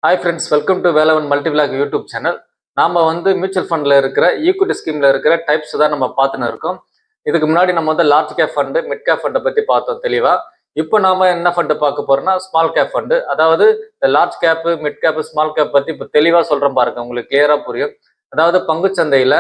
Hi friends, welcome to Velavan multi vlog YouTube channel. நாம் mutual ஃபண்டில் இருக்கிற ஈக்விட்டி ஸ்கீமில் இருக்கிற டைப்ஸ் தான் நம்ம பார்த்துன்னு இருக்கோம். இதுக்கு முன்னாடி நம்ம large cap fund, mid cap ஃபண்டை பற்றி பார்த்தோம் தெளிவாக. இப்போ நாம் என்ன ஃபண்டு பார்க்க போகிறோம்னா ஸ்மால் கேப் ஃபண்டு. அதாவது இந்த large gap, mid gap, small cap பற்றி இப்போ தெளிவாக சொல்கிறேன் பாருங்க, உங்களுக்கு கிளியராக புரியும். அதாவது பங்குச்சந்தையில்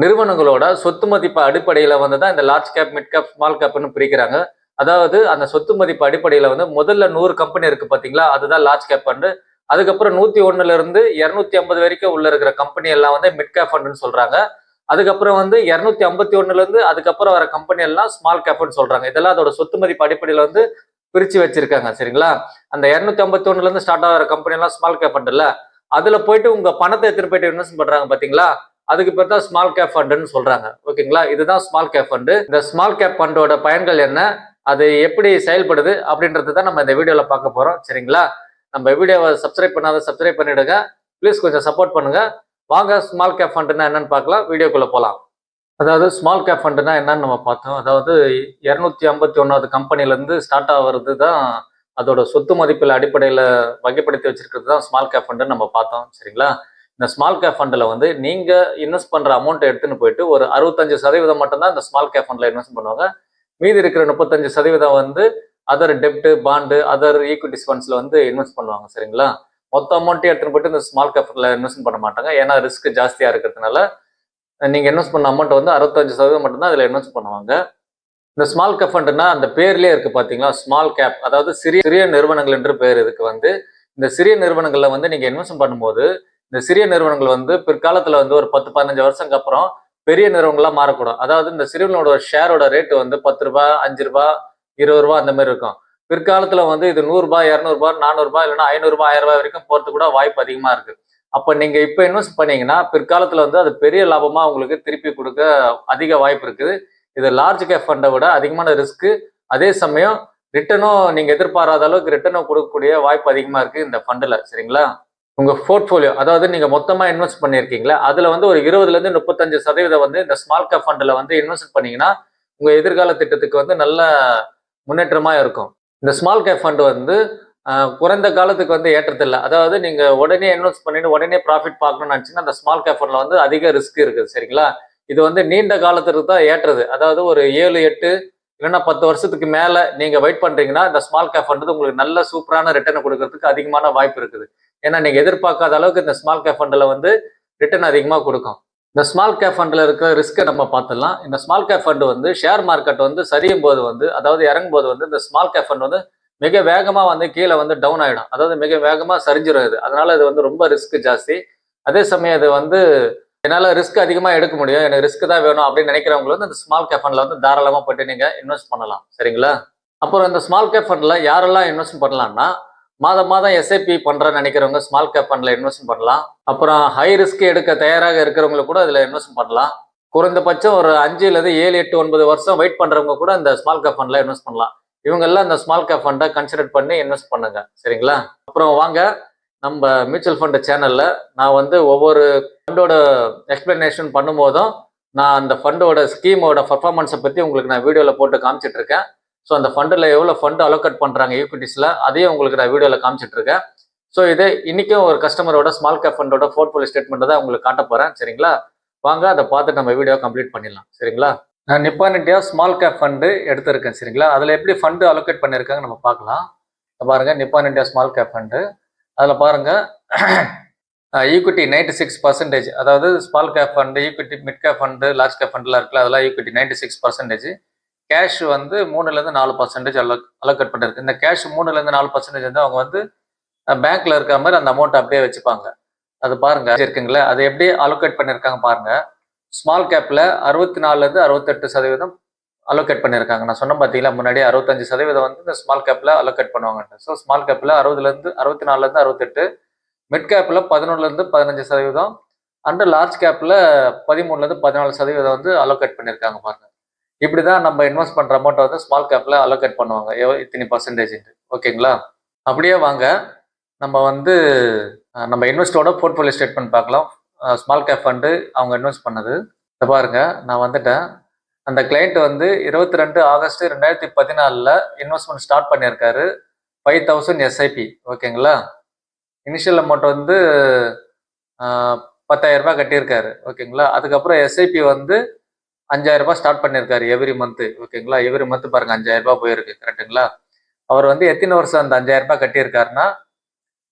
நிறுவனங்களோட சொத்து மதிப்பு அடிப்படையில் தான் இந்த large cap, mid cap, small கேப்னு பிரிக்கிறாங்க. அதாவது அந்த சொத்து மதிப்பு அடிப்படையில் முதல்ல 100 கம்பெனி இருக்குது பார்த்தீங்களா, அதுதான் லார்ஜ் கேப் ஃபண்டு. அதுக்கப்புறம் 101 இருந்து 250 வரைக்கும் உள்ள இருக்கிற கம்பெனி எல்லாம் மிட் கேப் ஃபண்டுன்னு சொல்றாங்க. அதுக்கப்புறம் 251 இருந்து அதுக்கப்புறம் வர கம்பெனி எல்லாம் ஸ்மால் கேப்னு சொல்றாங்க. இதெல்லாம் அதோட சொத்து மதிப்பு அடிப்படையில் பிரிச்சு வச்சிருக்காங்க. சரிங்களா? அந்த 251 இருந்து ஸ்டார்ட் ஆகிற கம்பெனி எல்லாம் ஸ்மால் கேப் ஃபண்ட் இல்ல, அதுல போயிட்டு உங்க பணத்தை எடுத்துட்டு போயிட்டு இன்வெஸ்ட் பண்றாங்க பாத்தீங்களா, அதுக்கு பேர் தான் ஸ்மால் கேப் ஃபண்டுன்னு சொல்றாங்க. ஓகேங்களா? இதுதான் ஸ்மால் கேப் ஃபண்டு. இந்த ஸ்மால் கேப் ஃபண்டோட பயன்கள் என்ன, அது எப்படி செயல்படுது அப்படின்றது தான் நம்ம இந்த வீடியோல பார்க்க போறோம். சரிங்களா? நம்ம வீடியோவை சப்ஸ்கிரைப் பண்ணாத சப்ஸ்கிரைப் பண்ணிடுங்க. ப்ளீஸ் கொஞ்சம் சப்போர்ட் பண்ணுங்க. வாங்க ஸ்மால் கேப் ஃபண்டுனா என்னன்னு பார்க்கலாம். வீடியோக்குள்ள போகலாம். அதாவது ஸ்மால் கேப் ஃபண்டுனா என்னன்னு நம்ம பார்த்தோம். அதாவது 251வது கம்பெனிலேருந்து ஸ்டார்ட் ஆகிறது தான் அதோட சொத்து மதிப்பில் அடிப்படையில் வகைப்படுத்தி வச்சிருக்கிறது தான் ஸ்மால் கேப் ஃபண்டுன்னு நம்ம பார்த்தோம். சரிங்களா? இந்த ஸ்மால் கேப் ஃபண்டில் நீங்கள் இன்வெஸ்ட் பண்ணுற அமௌண்ட்டை எடுத்துன்னு போயிட்டு ஒரு 65% மட்டும்தான் இந்த ஸ்மால் கேப் ஃபண்டில் இன்வெஸ்ட் பண்ணுவாங்க. மீதி இருக்கிற 35% அதர் டெப்ட், பாண்டு, அதர் ஈக்விட்டிஸ் ஃபண்ட்ஸ்ல இன்வெஸ்ட் பண்ணுவாங்க. சரிங்களா? மொத்த அமௌண்ட்டே எடுத்துட்டு போயிட்டு இந்த ஸ்மால் கேப்ல இன்வெஸ்ட் பண்ண மாட்டாங்க. ஏன்னா ரிஸ்க் ஜாஸ்தியா இருக்கிறதுனால நீங்க இன்வெஸ்ட் பண்ண அமௌண்ட் 65% மட்டும்தான் அதுல இன்வெஸ்ட் பண்ணுவாங்க. இந்த ஸ்மால் கேப் ஃபண்ட்னா அந்த பேர்லயே இருக்கு பாத்தீங்களா, ஸ்மால் கேப், அதாவது சிறிய நிறுவனங்கள் என்று பேர். இதுக்கு இந்த சிறிய நிறுவனங்கள்ல நீங்க இன்வெஸ்ட் பண்ணும்போது இந்த சிறிய நிறுவனங்கள் பிற்காலத்துல ஒரு 10-15 வருஷத்துக்கு அப்புறம் பெரிய நிறுவனங்களா மாறக்கூடும். அதாவது இந்த சிறுவனோட ஷேரோட ரேட் 10 ரூபாய், 5 ரூபாய், 20 ரூபாய் அந்த மாதிரி இருக்கும். பிற்காலத்துல இது 100 ரூபாய், 200 ரூபாய், 400 ரூபாய், இல்லைன்னா 500 ரூபாய், 1000 ரூபாய் வரைக்கும் போறதுக்கு கூட வாய்ப்பு அதிகமா இருக்கு. அப்ப நீங்க இப்ப இன்வெஸ்ட் பண்ணீங்கன்னா பிற்காலத்துல அது பெரிய லாபமா உங்களுக்கு திருப்பி கொடுக்க அதிக வாய்ப்பு இருக்குது. இது லார்ஜ் கேப் ஃபண்டை விட அதிகமான ரிஸ்க். அதே சமயம் ரிட்டர்னும் நீங்க எதிர்பாராத அளவுக்கு ரிட்டர்னும் கொடுக்கக்கூடிய வாய்ப்பு அதிகமா இருக்கு இந்த ஃபண்டுல. சரிங்களா? உங்க போர்ட்போலியோ, அதாவது நீங்க மொத்தமா இன்வெஸ்ட் பண்ணிருக்கீங்களா, அதுல ஒரு 20ல இருந்து 35% இந்த ஸ்மால் கேப் ஃபண்ட்ல இன்வெஸ்ட் பண்ணீங்கன்னா உங்க எதிர்கால திட்டத்துக்கு நல்ல முன்னேற்றமா இருக்கும். இந்த ஸ்மால் கேப் ஃபண்ட் குறைந்த காலத்துக்கு ஏற்றதில்லை. அதாவது நீங்க உடனே இன்வெஸ்ட் பண்ணிட்டு உடனே ப்ராஃபிட் பார்க்கணும்னு நினைச்சீங்கன்னா அந்த ஸ்மால் கேப் ஃபண்ட்ல அதிக ரிஸ்க் இருக்குது. சரிங்களா? இது நீண்ட காலத்துக்கு தான் ஏற்றது. அதாவது ஒரு 7, 8 இல்லைன்னா 10 வருஷத்துக்கு மேல நீங்க வெயிட் பண்றீங்கன்னா இந்த ஸ்மால் கேப் ஃபண்ட் உங்களுக்கு நல்ல சூப்பரான ரிட்டர்ன் கொடுக்கறதுக்கு அதிகமான வாய்ப்பு இருக்குது. ஏன்னா நீங்க எதிர்பார்க்காத அளவுக்கு இந்த ஸ்மால் கேப் ஃபண்ட்ல ரிட்டர்ன் அதிகமா கொடுக்கும். இந்த ஸ்மால் கேப் ஃபண்ட்ல இருக்கிற ரிஸ்க்கை நம்ம பார்த்துடலாம். இந்த small cap fund share market சரியும் போது அதாவது இறங்கும் போது இந்த ஸ்மால் கேப் ஃபண்ட் மிக வேகமா கீழே டவுன் ஆயிடும். அதாவது மிக வேகமா சரிஞ்சிடும் இது. அதனால இது ரொம்ப ரிஸ்க் ஜாஸ்தி. அதே சமயம் இது என்னால ரிஸ்க் அதிகமா எடுக்க முடியும், எனக்கு ரிஸ்க் தான் வேணும் அப்படின்னு நினைக்கிறவங்க இந்த ஸ்மால் கேப் ஃபண்ட்ல தாராளமா போயிட்டு நீங்க இன்வெஸ்ட் பண்ணலாம். சரிங்களா? அப்புறம் இந்த ஸ்மால் கேப் ஃபண்ட்ல யாரெல்லாம் இன்வெஸ்ட் பண்ணலாம்னா, மாதம் எஸ்ஐபி பண்றேன்னு நினைக்கிறவங்க ஸ்மால் கேப் ஃபண்ட்ல இன்வெஸ்ட் பண்ணலாம். அப்புறம் ஹை ரிஸ்க் எடுக்க தயாராக இருக்கிறவங்க கூட இதுல இன்வெஸ்ட் பண்ணலாம். குறைந்தபட்சம் ஒரு 5 7 8 9 வருஷம் வெயிட் பண்றவங்க கூட இந்த ஸ்மால் கேப் ஃபண்ட்ல இன்வெஸ்ட் பண்ணலாம். இவங்க எல்லாம் இந்த ஸ்மால் கேப் ஃபண்டை கன்சிடர் பண்ணி இன்வெஸ்ட் பண்ணுங்க. சரிங்களா? அப்புறம் வாங்க நம்ம மியூச்சுவல் ஃபண்ட் சேனல்ல நான் ஒவ்வொரு ஃபண்டோட எக்ஸ்பிளனேஷன் பண்ணும்போதும் நான் அந்த ஃபண்டோட ஸ்கீமோட பர்ஃபார்மன்ஸை பத்தி உங்களுக்கு நான் வீடியோல போட்டு காமிச்சிட்டு இருக்கேன். ஸோ அந்த ஃபண்டில் எவ்வளோ ஃபண்டு அலோகேட் பண்ணுறாங்க ஈக்விட்டிஸில், அதையும் உங்களுக்கு நான் வீடியோவில் காமிச்சிட்டு இருக்கேன். ஸோ இது இன்னைக்கும் ஒரு கஸ்டமரோட ஸ்மால் கேப் ஃபண்டோட போர்ட்ஃபோலியோ ஸ்டேட்மெண்ட் தான் உங்களுக்கு காட்ட போகிறேன். சரிங்களா? வாங்க அதை பார்த்துட்டு நம்ம வீடியோ கம்ப்ளீட் பண்ணிடலாம். சரிங்களா? நான் நிப்பான் இண்டியா ஸ்மால் கேப் ஃபண்டு எடுத்திருக்கேன். சரிங்களா? அதில் எப்படி ஃபண்டு அலோகேட் பண்ணியிருக்காங்க நம்ம பார்க்கலாம். பாருங்க, Nippon India small cap fund, அதில் பாருங்க ஈக்விட்டி 96%. அதாவது small cap fund, equity, mid cap fund, large cap ஃபண்டுலாம் இருக்குல்ல, அதெல்லாம் ஈக்விட்டி 96%. கேஷ் 3லேருந்து 4% அலோகேட் பண்ணிருக்கு. இந்த கேஷ் 3லேருந்து 4% அவங்க பேங்க்ல இருக்கிற மாதிரி அந்த அமௌண்ட் அப்படியே வச்சுப்பாங்க. அது பாருங்க இருக்குங்களா, அது எப்படி அலோகேட் பண்ணியிருக்காங்க பாருங்க. ஸ்மால் கேப்ல 64லேருந்து 68% அலோகேட் பண்ணியிருக்காங்க. நான் சொன்ன பார்த்தீங்களா முன்னாடி 65% இந்த ஸ்மால் கேப்ல அலோகேட் பண்ணுவாங்க. ஸோ ஸ்மால் கேப்ல 64லேருந்து 68, மிட் கேப்ல 11லேருந்து 15%, அண்ட் லார்ஜ் கேப்ல 13லேருந்து 14% அலோகேட் பண்ணியிருக்காங்க பாருங்க. இப்படிதான் நம்ம இன்வெஸ்ட் பண்ற அமௌண்ட் ஸ்மால் கேப்ல அலோகேட் பண்ணுவாங்க, இத்தனை பர்சன்டேஜ். ஓகேங்களா? அப்படியே வாங்க நம்ம இன்வெஸ்டோட போர்ட்ஃபோலியோ ஸ்டேட்மெண்ட் பார்க்கலாம். ஸ்மால் கேப் ஃபண்டு அவங்க இன்வெஸ்ட் பண்ணது பாருங்க. நான் வந்துட்டேன். அந்த கிளைண்ட் 22 ஆகஸ்ட் 2014 இன்வெஸ்ட்மெண்ட் ஸ்டார்ட் பண்ணியிருக்காரு. 5000 எஸ்ஐபி. ஓகேங்களா? இனிஷியல் அமௌண்ட் வந்து 10,000 ரூபாய் கட்டியிருக்காரு. ஓகேங்களா. அதுக்கப்புறம் எஸ்ஐபி வந்து 5,000 ரூபாய் ஸ்டார்ட் பண்ணியிருக்காரு எவ்ரி மந்த். ஓகேங்களா. எவ்ரி மந்த் பாருங்க 5,000 ரூபாய் போயிருக்கு. கரெக்டுங்களா. அவர் வந்து எத்தனை வருஷம் அந்த 5,000 ரூபாய் கட்டியிருக்காருன்னா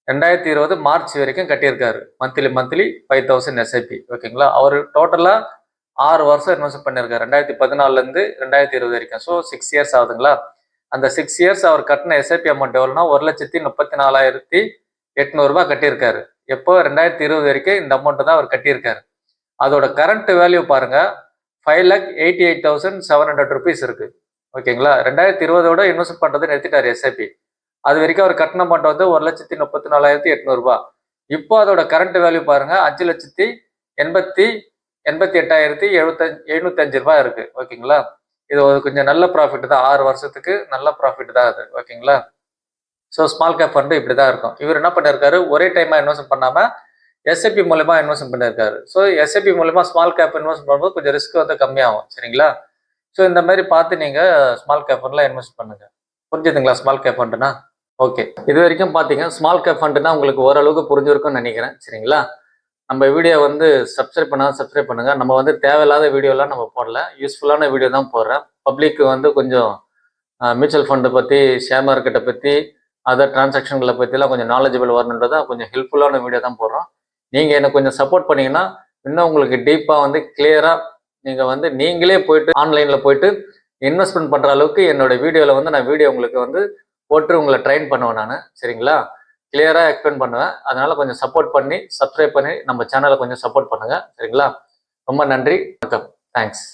2020 மார்ச் வரைக்கும் கட்டியிருக்காரு. Monthly 5,000 SIP. ஓகேங்களா. அவர் டோட்டலா 6 வருஷம் இன்வெஸ்ட் பண்ணியிருக்காரு. 2014 இருந்து 2020 வரைக்கும். ஸோ 6 இயர்ஸ் ஆகுதுங்களா. அந்த 6 இயர்ஸ் அவர் கட்டின எஸ்ஐபி அமௌண்ட் எவ்வளோனா 1,34,800 ரூபாய் கட்டியிருக்காரு. எப்போ 2020 வரைக்கும் இந்த அமௌண்ட் தான் அவர் கட்டியிருக்காரு. அதோட கரண்ட் வேல்யூ பாருங்க 5,88,700 ருபீஸ் இருக்கு. ஓகேங்களா. 2020ஓட இன்வெஸ்ட் பண்றது நிறுத்திட்டாரு எஸ்ஐபி. அது வரைக்கும் அவர் கட்டின அமௌண்ட் வந்து 1,34,800 ரூபாய். இப்போ அதோட கரண்ட் வேல்யூ பாருங்க 5,88,705 ரூபாய் இருக்கு. ஓகேங்களா. இது கொஞ்சம் நல்ல ப்ராஃபிட் தான். 6 வருஷத்துக்கு நல்ல ப்ராஃபிட் தான் அது. ஓகேங்களா. ஸோ ஸ்மால் கேப் ஃபண்டு இப்படி தான் இருக்கும். இவர் என்ன பண்ணிருக்காரு, ஒரே டைமா இன்வெஸ்ட் பண்ணாம எஸ்ஐபி மூலமா இன்வெஸ்ட் பண்ணிருக்காரு. ஸோ எஸ்ஐபி மூலமா ஸ்மால் கேப் இன்வெஸ்ட் பண்ணும்போது கொஞ்சம் ரிஸ்க் வந்து கம்மியாகும். சரிங்களா. ஸோ இந்த மாதிரி பார்த்து நீங்க ஸ்மால் கேப் ஃபண்ட்ல இன்வெஸ்ட் பண்ணுங்க. புரிஞ்சுதுங்களா ஸ்மால் கேப் ஃபண்டுனா? ஓகே. இது வரைக்கும் பார்த்தீங்க ஸ்மால் கேப் ஃபண்டுனா உங்களுக்கு ஓரளவுக்கு புரிஞ்சிருக்கும்னு நினைக்கிறேன். சரிங்களா. நம்ம வீடியோ வந்து சப்ஸ்கிரைப் பண்ணுங்க. நம்ம வந்து தேவையில்லாத வீடியோலாம் நம்ம போடல, யூஸ்ஃபுல்லான வீடியோ தான் போடுறேன். பப்ளிக் வந்து கொஞ்சம் மியூச்சுவல் ஃபண்டை பற்றி, ஷேர் மார்க்கெட்டை பற்றி, அதர் டிரான்சாக்ஷன்களை பற்றிலாம் கொஞ்சம் நாலேஜபிள் வரணுன்றதா கொஞ்சம் ஹெல்ப்ஃபுல்லான வீடியோ தான் போடுறோம். நீங்கள் எனக்கு கொஞ்சம் சப்போர்ட் பண்ணீங்கன்னா இன்னும் உங்களுக்கு டீப்பாக வந்து கிளியராக நீங்கள் வந்து நீங்களே போயிட்டு ஆன்லைனில் போயிட்டு இன்வெஸ்ட்மெண்ட் பண்ணுற அளவுக்கு என்னோட வீடியோவில் வந்து நான் வீடியோ உங்களுக்கு வந்து போட்டு உங்களை ட்ரெயின் பண்ணுவேன் நான். சரிங்களா. கிளியராக எக்ஸ்பிளைன் பண்ணுவேன். அதனால கொஞ்சம் சப்போர்ட் பண்ணி சப்ஸ்கிரைப் பண்ணி நம்ம சேனலை கொஞ்சம் சப்போர்ட் பண்ணுங்க. சரிங்களா. ரொம்ப நன்றி. வணக்கம். தேங்க்ஸ்.